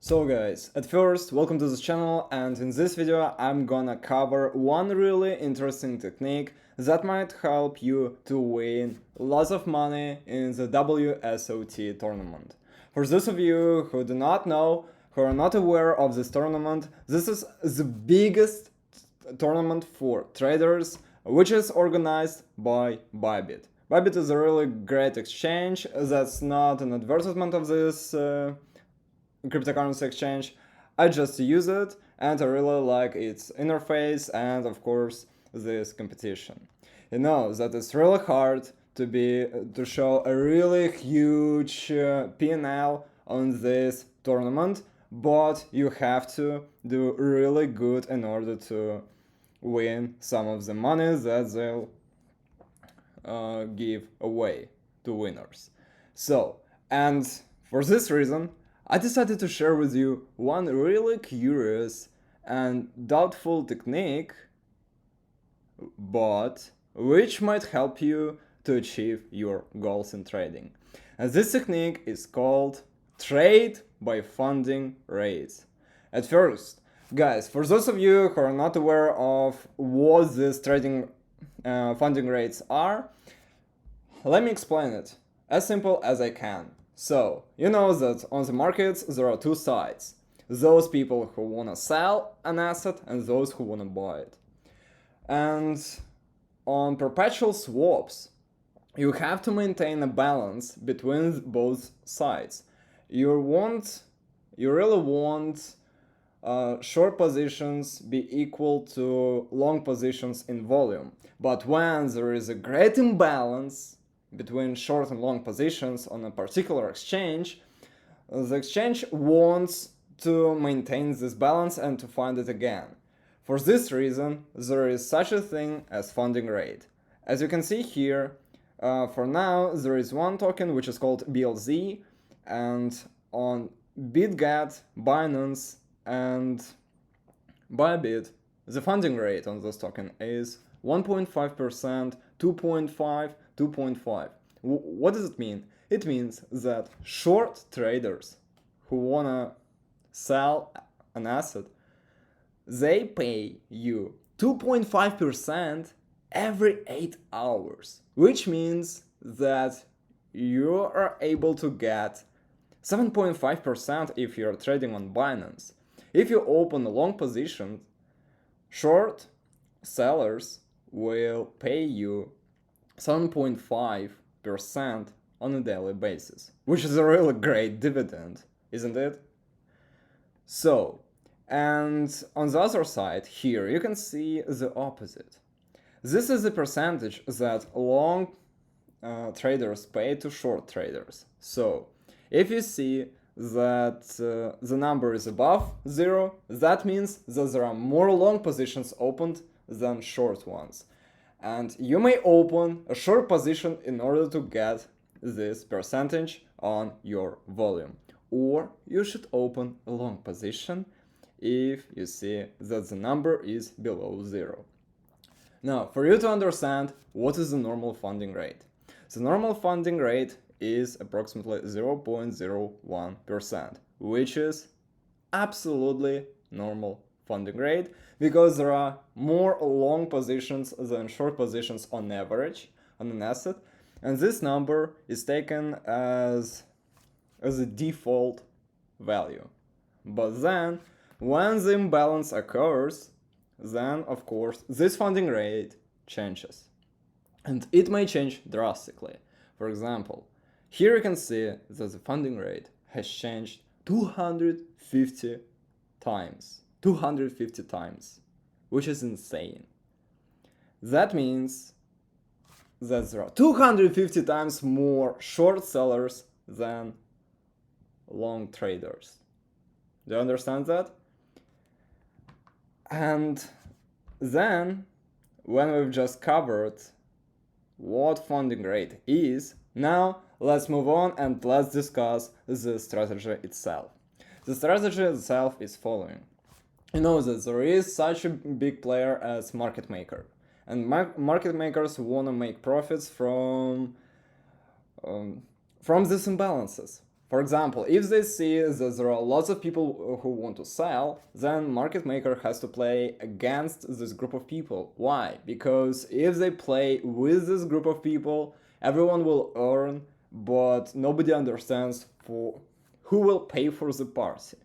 So guys, at first, welcome to this channel, and in this video I'm gonna cover one really interesting technique that might help you to win lots of money in the WSOT tournament. For those of you who do not know, who are not aware of this tournament, this is the biggest tournament for traders, which is organized by Bybit. Bybit is a really great exchange. That's not an advertisement of this cryptocurrency exchange. I just use it and I really like its interface and of course this competition. You know that it's really hard to show a really huge P&L on this tournament, but you have to do really good in order to win some of the money that they'll give away to winners. So, and for this reason, I decided to share with you one really curious and doubtful technique, but which might help you to achieve your goals in trading. And this technique is called trade by funding rates. At first, guys, for those of you who are not aware of what these trading funding rates are, let me explain it as simple as I can. So, you know that on the markets there are two sides. Those people who wanna sell an asset and those who wanna buy it. And on perpetual swaps, you have to maintain a balance between both sides. You really want short positions be equal to long positions in volume. But when there is a great imbalance between short and long positions on a particular exchange, the exchange wants to maintain this balance and to find it again. For this reason, there is such a thing as funding rate. As you can see here, for now there is one token which is called BLZ, and on BitGet, Binance, and Bybit, the funding rate on this token is 1.5%, 2.5, 2.5. What does it mean? It means that short traders who wanna sell an asset, they pay you 2.5% every 8 hours, which means that you are able to get 7.5% if you're trading on Binance. If you open a long position, short sellers will pay you 7.5% on a daily basis, which is a really great dividend, isn't it? So, and on the other side here you can see the opposite. This is the percentage that long traders pay to short traders. So, if you see that the number is above 0, that means that there are more long positions opened than short ones. And you may open a short position in order to get this percentage on your volume. Or you should open a long position if you see that the number is below 0. Now, for you to understand what is the normal funding rate. The normal funding rate is approximately 0.01%, which is absolutely normal funding rate because there are more long positions than short positions on average on an asset, and this number is taken as a default value. But then when the imbalance occurs, then of course this funding rate changes, and it may change drastically. For example, here you can see that the funding rate has changed 250 times, which is insane. That means that there are 250 times more short sellers than long traders. Do you understand that? And then, when we've just covered what funding rate is, now let's move on and let's discuss the strategy itself. The strategy itself is following. You know that there is such a big player as market maker, and market makers want to make profits from these imbalances. For example, if they see that there are lots of people who want to sell, then market maker has to play against this group of people. Why? Because if they play with this group of people, everyone will earn, but nobody understands for who will pay for the party.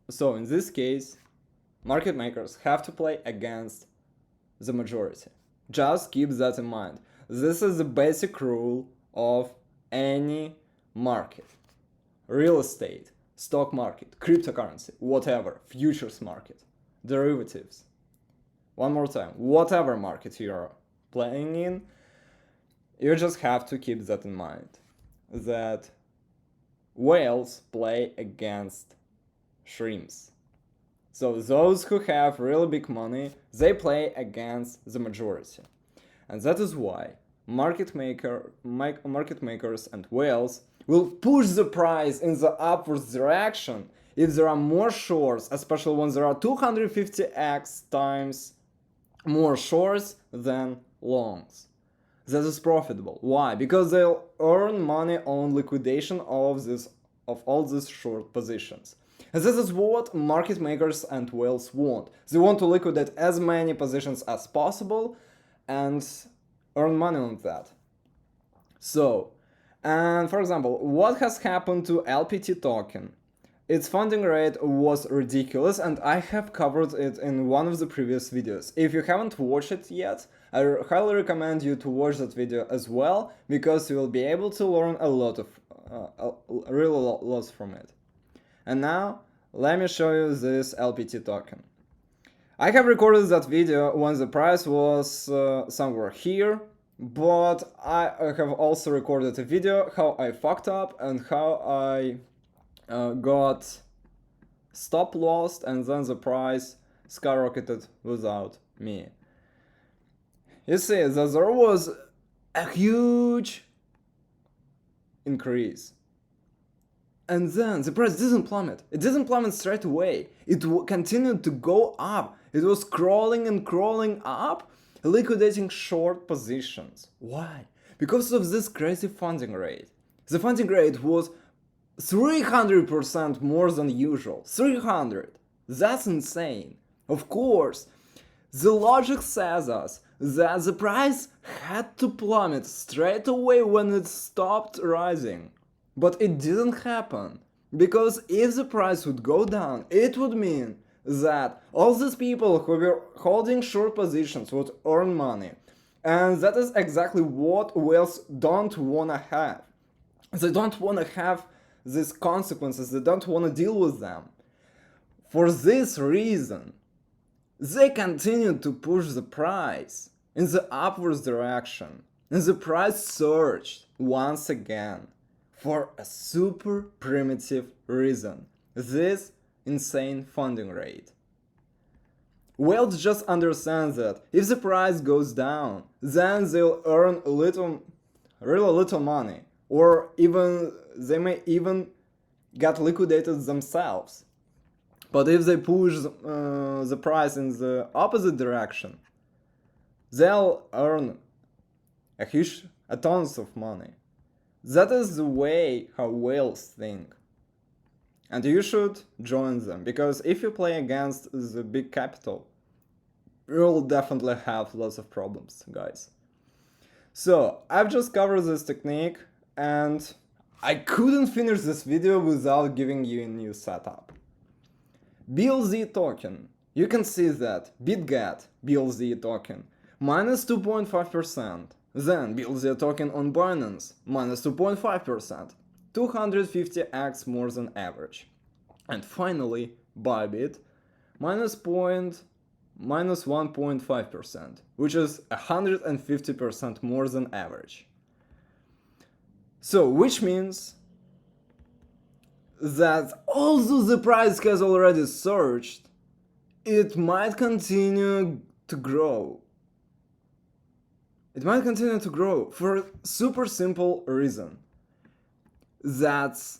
So in this case, market makers have to play against the majority. Just keep that in mind. This is the basic rule of any market. Real estate, stock market, cryptocurrency, whatever, futures market, derivatives. One more time, whatever market you are playing in, you just have to keep that in mind. That whales play against shrimps. So those who have really big money, they play against the majority. And that is why market makers and whales will push the price in the upwards direction if there are more shorts, especially when there are 250x times more shorts than longs. That is profitable. Why? Because they'll earn money on liquidation of all these short positions. And this is what market makers and whales want. They want to liquidate as many positions as possible and earn money on that. So, and for example, what has happened to LPT token? Its funding rate was ridiculous, and I have covered it in one of the previous videos. If you haven't watched it yet, I highly recommend you to watch that video as well, because you will be able to learn a lot from it. And now, let me show you this LPT token. I have recorded that video when the price was somewhere here, but I have also recorded a video how I fucked up and how I got stop lost, and then the price skyrocketed without me. You see that there was a huge increase, and then the price didn't plummet. It didn't plummet straight away. It continued to go up. It was crawling and crawling up, liquidating short positions. Why? Because of this crazy funding rate. The funding rate was 300% more than usual. 300. That's insane. Of course, the logic says us that the price had to plummet straight away when it stopped rising. But it didn't happen. Because if the price would go down, it would mean that all these people who were holding short positions would earn money. And that is exactly what whales don't wanna have. They don't wanna have these consequences, they don't want to deal with them. For this reason, they continue to push the price in the upwards direction, and the price surged once again for a super primitive reason: this insane funding rate. Whales just understand that if the price goes down, then they'll earn really little money, or even they may even get liquidated themselves. But if they push the price in the opposite direction, they'll earn a tons of money. That is the way how whales think. And you should join them, because if you play against the big capital, you'll definitely have lots of problems, guys. So, I've just covered this technique, and I couldn't finish this video without giving you a new setup. BLZ token. You can see that BitGet BLZ token minus 2.5%. Then BLZ token on Binance minus 2.5%. 250x more than average. And finally, Bybit minus 1.5%, which is 150% more than average. So, which means that although the price has already surged, it might continue to grow. It might continue to grow for a super simple reason. That's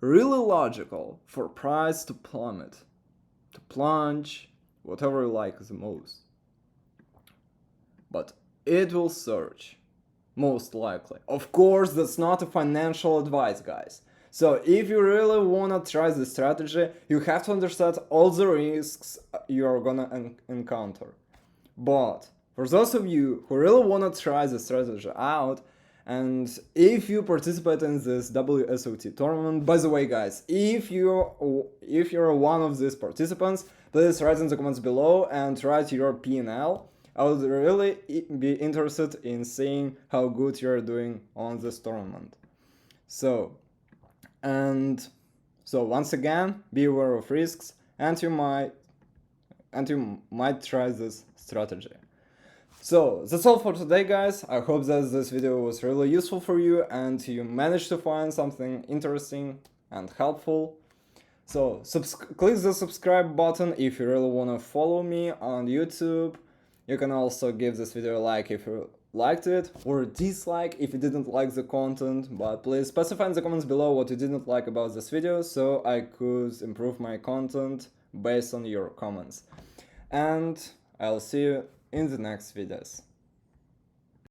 really logical for price to plummet, to plunge, whatever you like the most. But it will surge. most likely. Of course, that's not a financial advice, guys. So if you really wanna try this strategy, you have to understand all the risks you're gonna encounter. But for those of you who really wanna try the strategy out, and if you participate in this WSOT tournament, by the way, guys, if you're one of these participants, please write in the comments below and write your P&L. I would really be interested in seeing how good you're doing on this tournament. So once again, be aware of risks, and you might try this strategy. So that's all for today, guys. I hope that this video was really useful for you and you managed to find something interesting and helpful. So click the subscribe button if you really want to follow me on YouTube. You can also give this video a like if you liked it, or a dislike if you didn't like the content, but please specify in the comments below what you didn't like about this video so I could improve my content based on your comments. And I'll see you in the next videos.